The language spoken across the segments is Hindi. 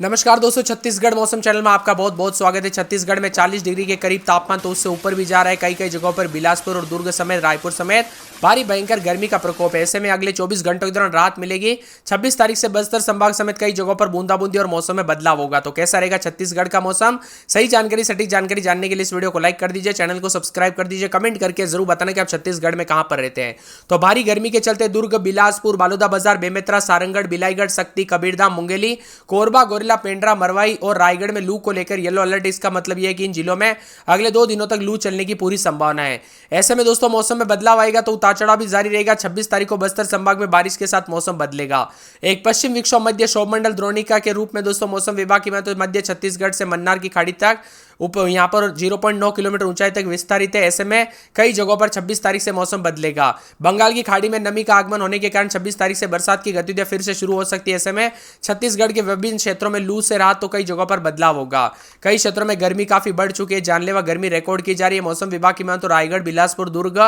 नमस्कार दोस्तों, छत्तीसगढ़ मौसम चैनल में आपका बहुत बहुत स्वागत है। छत्तीसगढ़ में 40 डिग्री के करीब तापमान तो उससे ऊपर भी जा रहा है। कई कई जगहों पर बिलासपुर और दुर्ग समेत रायपुर समेत भारी भयंकर गर्मी का प्रकोप है। ऐसे में अगले 24 घंटों के दौरान राहत मिलेगी। 26 तारीख से बस्तर संभाग समेत कई जगहों पर बूंदाबूंदी और मौसम में बदलाव होगा। तो कैसा रहेगा छत्तीसगढ़ का मौसम? सही जानकारी, सटीक जानकारी जानने के लिए इस वीडियो को लाइक कर दीजिए, चैनल को सब्सक्राइब कर दीजिए, कमेंट करके जरूर बताना कि आप छत्तीसगढ़ में कहां पर रहते हैं। तो भारी गर्मी के चलते दुर्ग, बिलासपुर, बालोदाबाजार, बेमेतरा, सारंगढ़, बिलाईगढ़, सक्ती, कबीरधाम, मुंगेली, कोरबा, गोरिल्ला, पेंड्रा, मरवाई और रायगढ़ में लू को लेकर येलो अलर्ट। इसका मतलब यह है कि इन जिलों में अगले 2 दिनों तक लू चलने की पूरी संभावना है। ऐसे में दोस्तों मौसम में बदलाव आएगा तो उतार चढ़ाव भी जारी रहेगा। 26 तारीख को बस्तर संभाग में बारिश के साथ मौसम बदलेगा। एक पश्चिम विक्षोभ मध्य शोभमंडल द्रोणिका के रूप में दोस्तों मौसम विभाग की तो मध्य छत्तीसगढ़ से मन्नार की खाड़ी तक यहां पर 0.9 किलोमीटर ऊंचाई तक विस्तारित है। ऐसे में कई जगहों पर 26 तारीख से मौसम बदलेगा। बंगाल की खाड़ी में नमी का आगमन होने के कारण 26 तारीख से बरसात की गतिविधियां फिर से शुरू हो सकती है। ऐसे में छत्तीसगढ़ के विभिन्न क्षेत्रों में लू से राहत तो कई जगहों पर बदलाव होगा। कई क्षेत्रों में गर्मी काफी बढ़ चुकी है, जानलेवा गर्मी रिकॉर्ड की जा रही है। मौसम विभाग की तो रायगढ़, बिलासपुर, दुर्ग,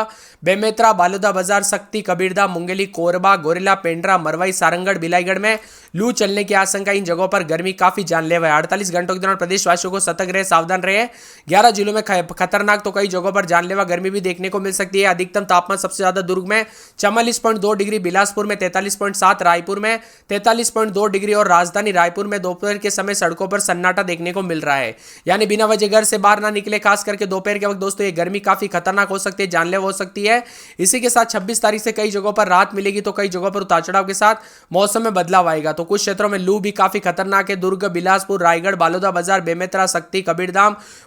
बेमेतरा, बालोदाबाजार, सक्ती, कबीरधाम, मुंगेली, कोरबा, गोरिल्ला, पेंड्रा, मरवाई, सारंगढ़, बिलाईगढ़ में लू चलने की आशंका। इन जगहों पर गर्मी काफी जानलेवा है। 48 घंटों के दौरान प्रदेशवासियों को सतर्क रहे, सावधान रहे। 11 जिलों में खतरनाक तो कई जगहों पर जानलेवा गर्मी भी देखने को मिल सकती है। अधिकतम तापमान सबसे ज्यादा दुर्ग में 44.2 डिग्री, बिलासपुर में 43.7, रायपुर में 43.2 डिग्री और राजधानी रायपुर में दोपहर के समय सड़कों पर सन्नाटा देखने को मिल रहा है। यानी बिना वजह घर से बाहर ना निकले। खास करके दोपहर के वक्त दोस्तों ये गर्मी काफी खतरनाक हो सकती है, जानलेवा हो सकती है। इसी के साथ 26 तारीख से कई जगहों पर राहत मिलेगी तो कई जगहों पर उतार चढ़ाव के साथ मौसम में बदलाव आएगा। तो कुछ क्षेत्रों में लू भी काफी खतरनाक है। दुर्ग, बिलासपुर, रायगढ़, बालोदाबाजार, बेमेतरा, सक्ती, कबीरधाम,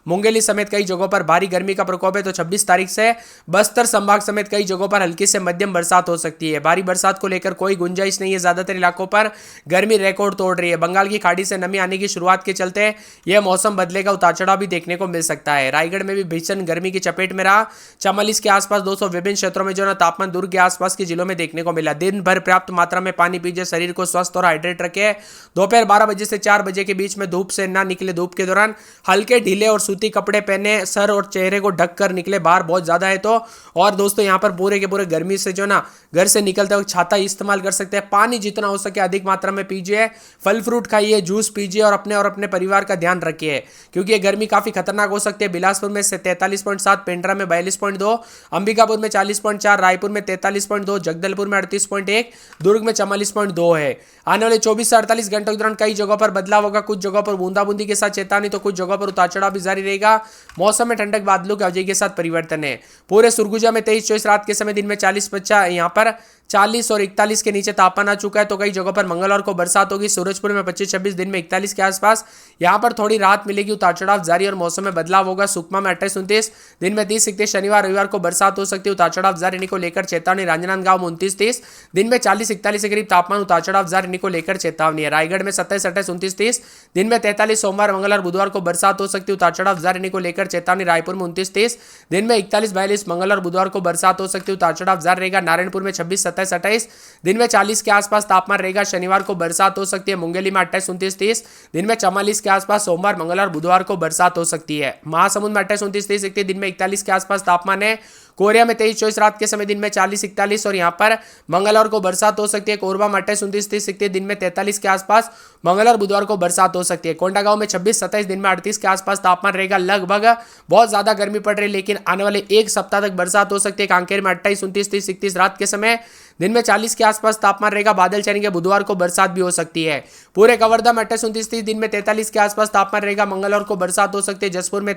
मुंगेली समेत कई जगहों पर भारी गर्मी का प्रकोप है। तो 26 तारीख से बस्तर संभाग समेत कई जगहों पर हल्की से मध्यम बरसात हो सकती है। भारी बरसात को लेकर कोई गुंजाइश नहीं है। ज्यादातर इलाकों पर गर्मी रिकॉर्ड तोड़ रही है। बंगाल की खाड़ी से नमी आने की शुरुआत के चलते यह मौसम बदलेगा, उतार चढ़ाव भी देखने को मिल सकता है। रायगढ़ में भी भीषण गर्मी की चपेट में रहा। 44 के आसपास दोस्तों विभिन्न क्षेत्रों में जो ना तापमान दुर्ग के आसपास के जिलों में देखने को मिला। दिन भर पर्याप्त मात्रा में पानी पीजिए, शरीर को स्वस्थ और हाइड्रेट रखे। दोपहर 12 बजे से 4 बजे के बीच में धूप से ना निकले। धूप के दौरान हल्के ढीले और सूती कपड़े पहने, सर और चेहरे को ढक कर निकले। बाहर बहुत ज्यादा है तो और दोस्तों यहां पर पूरे के पूरे गर्मी से जो ना घर से निकलते वक्त छाता इस्तेमाल कर सकते हैं। पानी जितना हो सके अधिक मात्रा में पीजिए, फल फ्रूट खाइए, जूस पीजिए और अपने परिवार का ध्यान रखिए क्योंकि ये गर्मी काफी खतरनाक हो सकती है। बिलासपुर में 43.7, पेंड्रा में 42.2, अंबिकापुर में 40.4, रायपुर में 43.2, जगदलपुर में 38.1, दुर्ग में 44.2 है। आने वाले 24 से 48 घंटों के दौरान कई जगहों पर बदलाव होगा। कुछ जगहों पर बूंदाबूंदी के साथ चेतावनी तो कुछ जगहों पर उतार चढ़ाव भी जारी रहेगा। मौसम में ठंडक बादलों की अवधि के साथ परिवर्तन है। पूरे सुरगुजा में 23-24 रात के समय, दिन में 40-50, यहाँ पर 40 और 41 के नीचे तापमान आ चुका है। तो कई जगहों पर मंगलवार को बरसात होगी। सूरजपुर में 25-26, दिन में 41 के आसपास यहाँ पर थोड़ी राहत मिलेगी। उतार चढ़ाव जारी और मौसम में बदलाव होगा। सुकमा में 28-29, दिन में 30-31, शनिवार रविवार को बरसात हो सकती है। उतार चढ़ाव जारी को लेकर चेतावनी। राजनांदगांव में 29-30, दिन में 40-41 के करीब तापमान। उतार चढ़ाव जारी को लेकर चेतावनी है। रायगढ़ में 27-28, 29-30, दिन में 43, सोमवार मंगलवार बुधवार को बरसात हो सकती है। उतार चढ़ाव जारी को लेकर चेतावनी। रायपुर में 29-30, दिन में 41-42, मंगलवार बुधवार को बरसात हो सकती है। उतार चढ़ाव जारी रहेगा। नारायणपुर में 26-27-28, दिन में 40 के आसपास तापमान रहेगा। शनिवार को बरसात हो सकती है। मुंगेली में 28-29-30, दिन में 44 के आसपास। सोमवार मंगलवार बुधवार को बरसात हो सकती है। महासमुंद में 28-29-30, दिन में 41 के आसपास तापमान है। कोरिया में 23-24 रात के समय, दिन में 40-41 और यहां पर मंगलवार को बरसात हो सकती है। कोरबा में 28-29-30, दिन में 43 के आसपास। मंगलवार बुधवार को बरसात हो सकती है। कोंडागांव में 26-27, दिन में 38 के आसपास तापमान रहेगा। लगभग बहुत ज्यादा गर्मी पड़ रही है लेकिन आने वाले एक सप्ताह तक बरसात हो सकती है। कांकेर में 28-29-30, रात के समय, दिन में 40 के आसपास तापमान रहेगा। बादल छाएंगे, बुधवार को बरसात भी हो सकती है। पूरे कवर्धा में 28-29-30, दिन में 43 के आसपास तापमान रहेगा। मंगलवार को बरसात हो सकती है। जसपुर में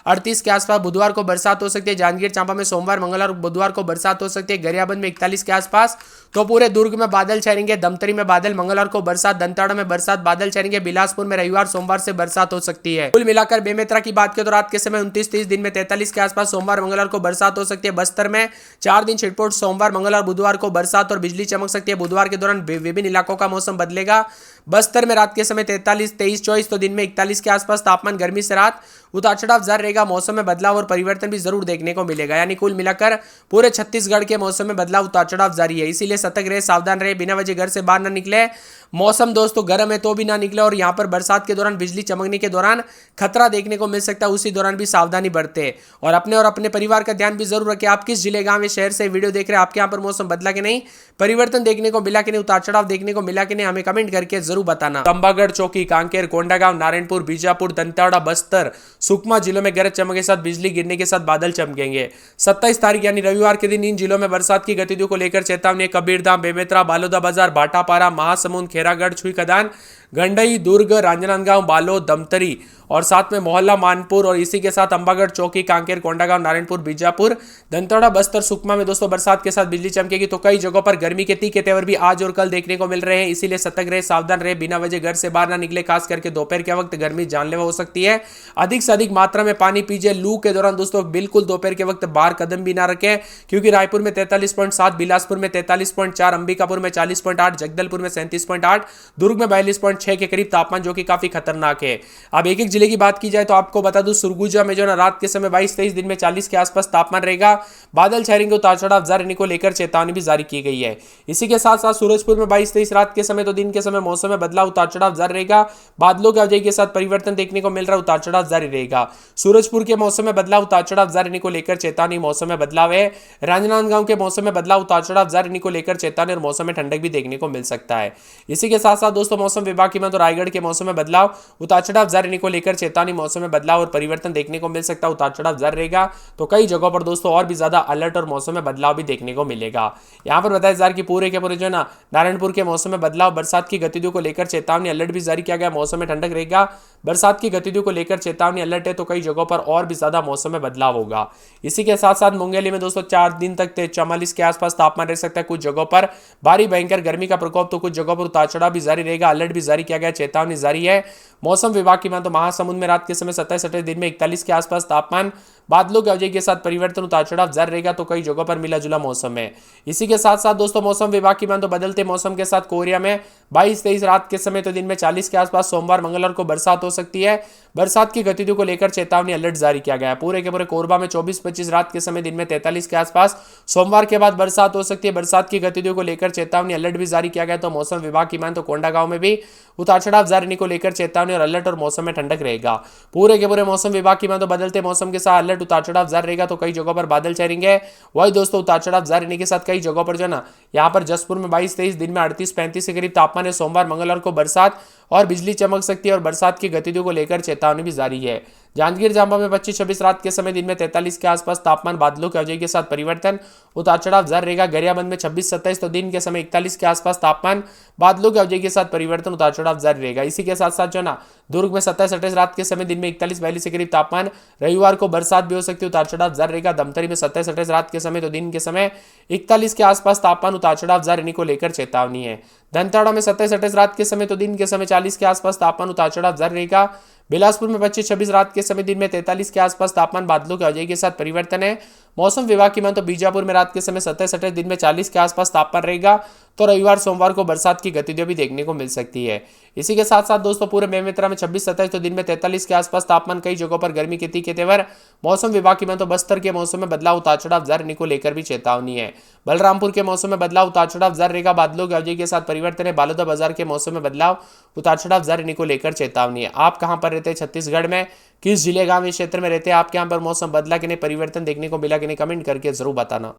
38 के आसपास, बुधवार को बरसात हो सकती है। जांजगीर चांपा में सोमवार मंगलवार बुधवार को बरसात हो सकती है। गरियाबंद में 41 के आसपास। तो पूरे दुर्ग में बादल छाएंगे। दमतरी में बादल, मंगलवार को बरसात। दंताड़ा में बरसात, बादल छाएंगे। बिलासपुर में रविवार सोमवार से बरसात हो सकती है। कुल मिलाकर बेमेतरा की बात करें तो रात के समय 29-30, दिन में 43 के आसपास। सोमवार मंगलवार को बरसात हो सकती है। बस्तर में 4 दिन छिटपुट, सोमवार मंगलवार बुधवार को बरसात और बिजली चमक सकती है। बुधवार के दौरान विभिन्न इलाकों का मौसम बदलेगा। बस्तर में रात के समय 43, 23, 24, तो दिन में 41 के आसपास तापमान, गर्मी से राहत। उतार चढ़ाव जारी रहेगा। मौसम में बदलाव और परिवर्तन भी जरूर देखने को मिलेगा। यानी कुल मिलाकर पूरे छत्तीसगढ़ के मौसम में बदलाव उतार चढ़ाव जारी है, इसीलिए सतर्क रहे, सावधान रहे, बिना वजह घर से बाहर ना निकले। मौसम दोस्तों गर्म है तो भी ना निकले, और यहाँ पर बरसात के दौरान बिजली चमकने के दौरान खतरा देखने को मिल सकता है, उसी दौरान भी सावधानी बरते और अपने परिवार का ध्यान भी जरूर रखें। आप किस जिले, गांव या शहर से वीडियो देख रहे हैं, आपके यहाँ पर मौसम बदला कि नहीं, परिवर्तन देखने को मिला कि नहीं, उतार चढ़ाव देखने को मिला कि नहीं, हमें कमेंट करके जरूर बताना। तंबागढ़, चौकी, कांकेर, कोंडागांव, नारायणपुर, बीजापुर, दंतेवाड़ा, बस्तर, सुकमा जिलों में गरज चमक के साथ बिजली गिरने के साथ बादल चमकेंगे। 27 तारीख यानी रविवार के दिन इन जिलों में बरसात की गतिविधियों को लेकर चेतावनी। कबीरधाम, बेमेतरा, बालोदा बाजार, भाटापारा, महासमुंद, खेरागढ़, छुईखदान, गंडई, दुर्ग, राजनांदगांव, बालोद, दमतरी और साथ में मोहल्ला, मानपुर और इसी के साथ अंबागढ़, चौकी, कांकेर, कोंडागांव, नारायणपुर, बीजापुर, दंतेवाड़ा, बस्तर, सुकमा में दोस्तों बरसात के साथ बिजली चमकेगी। तो कई जगहों पर गर्मी के तीखे तेवर भी आज और कल देखने को मिल रहे हैं, इसीलिए सतर्क रहे, सावधान रहे, बिना वजह घर से बाहर ना निकले। खास करके दोपहर के वक्त गर्मी जानलेवा हो सकती है। अधिक से अधिक मात्रा में पानी पीजिए। लू के दौरान दोस्तों बिल्कुल दोपहर के वक्त बाहर कदम भी ना रखें, क्योंकि रायपुर में 43.7, बिलासपुर में 43.4, अंबिकापुर में 40.8, जगदलपुर में 37.8, दुर्ग में 42.6 के करीब तापमान, जो कि काफी खतरनाक है। अब एक एक जिले की बात की जाए तो आपको बता दूं, सुरगुजा में जो ना रात के समय 22-23, दिन में 40 के आसपास तापमान रहेगा। बादल छाएंगे, उतार चढ़ाव जारी रहने को लेकर चेतावनी भी जारी की गई है। इसी के साथ साथ सूरजपुर में 22-23 रात के समय तो दिन के समय मौसम में बदलाव, उतार चढ़ाव जारी रहेगा। बादलों की आवाजाही के साथ परिवर्तन देखने को मिल रहा है, उतार चढ़ाव जारी रहेगा। सूरजपुर के मौसम में बदलाव, उतार चढ़ाव जारी रहने को लेकर चेतावनी, मौसम में बदलाव है। राजनांदगांव के मौसम में बदलाव, उतार चढ़ाव जारी रहने को लेकर चेतावनी और मौसम में ठंडक भी देखने को मिल सकता है। इसी के साथ साथ दोस्तों मौसम विभाग की तो रायगढ़ के मौसम में बदलाव, उतार चढ़ाव जारी रहने को लेकर चेतावनी, मौसम में बदलाव और परिवर्तन देखने को मिल सकता है, उतार चढ़ाव जारी रहेगा। तो कई जगहों पर दोस्तों और भी ज्यादा अलर्ट और मौसम में बदलाव भी देखने को मिलेगा। यहां पर बताया जा रहा है कि पूरे के पूरे जो ना नारायणपुर के मौसम में बदलाव, बरसात की गतिविधियों को लेकर चेतावनी, अलर्ट भी जारी किया गया। मौसम में ठंडक रहेगा, बरसात की गतिविधियों को लेकर चेतावनी, अलर्ट है। तो कई जगहों पर और भी ज्यादा मौसम में बदलाव होगा। इसी के साथ साथ मुंगेली में दोस्तों 4 दिन तक 44 के आसपास तापमान रह सकता है। कुछ जगहों पर भारी भयंकर गर्मी का प्रकोप, तो कुछ जगहों पर उतार चढ़ाव भी जारी रहेगा। अलर्ट भी जारी किया गया, चेतावनी जारी है। मौसम विभाग की तो महासमुंद में रात के समय 27-28, दिन में 41 के आसपास तापमान, बादलों की आवाजाही के साथ परिवर्तन, उतार चढ़ाव जारी रहेगा। तो कई जगहों पर मिला जुला मौसम है। इसी के साथ साथ दोस्तों मौसम विभाग की तो बदलते मौसम के साथ कोरिया में 22-23 रात के समय तो दिन में 40 के आसपास, सोमवार मंगलवार को बरसात हो सकती है। बरसात की गतिविधियों को लेकर चेतावनी, अलर्ट जारी किया गया है। पूरे के पूरे कोरबा में 24-25 रात के समय दिन में 43 के आसपास, सोमवार के बाद बरसात हो सकती है। बरसात की गतिविधियों को लेकर चेतावनी, अलर्ट भी जारी किया गया। तो मौसम विभाग की तो कोंडागांव में भी उतार चढ़ाव जारी रहने को लेकर चेतावनी और अलर्ट, और मौसम में ठंडक रहेगा। पूरे के पूरे मौसम विभाग की तो बदलते मौसम के साथ अलर्ट, उतार चढ़ाव जारी रहेगा। तो कई जगहों पर बादल छाएंगे। वही दोस्तों उतार चढ़ाव जारी रहने के साथ कई जगहों पर जो ना यहाँ पर जसपुर में 22-23, दिन में 38-35 के करीब तापमान है। सोमवार मंगलवार को बरसात और बिजली चमक सकती है, और बरसात की गतिविधियों को लेकर चेतावनी भी जारी है। जांजगीर चांपा में 25-26 रात के समय दिन में 43 के आसपास तापमान, बादलों की आवाजाही के साथ परिवर्तन, उतार चढ़ाव जारी रहेगा। गरियाबंद में 26-27 तो दिन के समय 41 के आसपास तापमान, बादलों की आवाजाही के साथ परिवर्तन, उतार चढ़ाव जारी रहेगा। इसी के साथ साथ जो ना दुर्ग में 27-28 रात के समय दिन में 41-42 के करीब तापमान, रविवार को बरसात भी हो सकती है, उतार चढ़ाव जारी रहेगा। दमतरी में 27-28 रात के समय तो दिन के समय 41 के आसपास तापमान, उतार चढ़ाव जारी रहने को लेकर चेतावनी है। दंतेवाड़ा में 27-28 रात के समय तो दिन के समय 40 के आसपास तापमान, उतार चढ़ाव जारी रहेगा। बिलासपुर में 25-26 रात के समय दिन में 43 के आसपास तापमान, बादलों की आवाजाही के साथ परिवर्तन है। मौसम विभाग की तो बीजापुर में रात के समय 27-28, दिन में 40 के आसपास तापमान रहेगा। तो रविवार सोमवार को बरसात की गतिविधियां भी देखने को मिल सकती है। इसी के साथ साथ दोस्तों पूरे बेमेतरा में 26-27 तो दिन में 43 के आसपास तापमान, कई जगहों पर गर्मी के तीखे तेवर। मौसम विभाग की तो बस्तर के मौसम में बदलाव, उतार चढ़ाव जारी रहने को लेकर भी चेतावनी है। बलरामपुर के मौसम में बदलाव, उतार चढ़ाव जारी रहेगा। बादलों की आवाजाही के साथ परिवर्तन है। बालोदा बाजार के मौसम में बदलाव, उतार चढ़ाव जारी रहने को लेकर चेतावनी है। आप कहां पर रहते हैं छत्तीसगढ़ में, किस जिले, गांव, क्षेत्र में रहते हैं, आपके यहाँ पर मौसम बदला कि नहीं, परिवर्तन देखने को मिला कि नहीं, कमेंट करके जरूर बताना।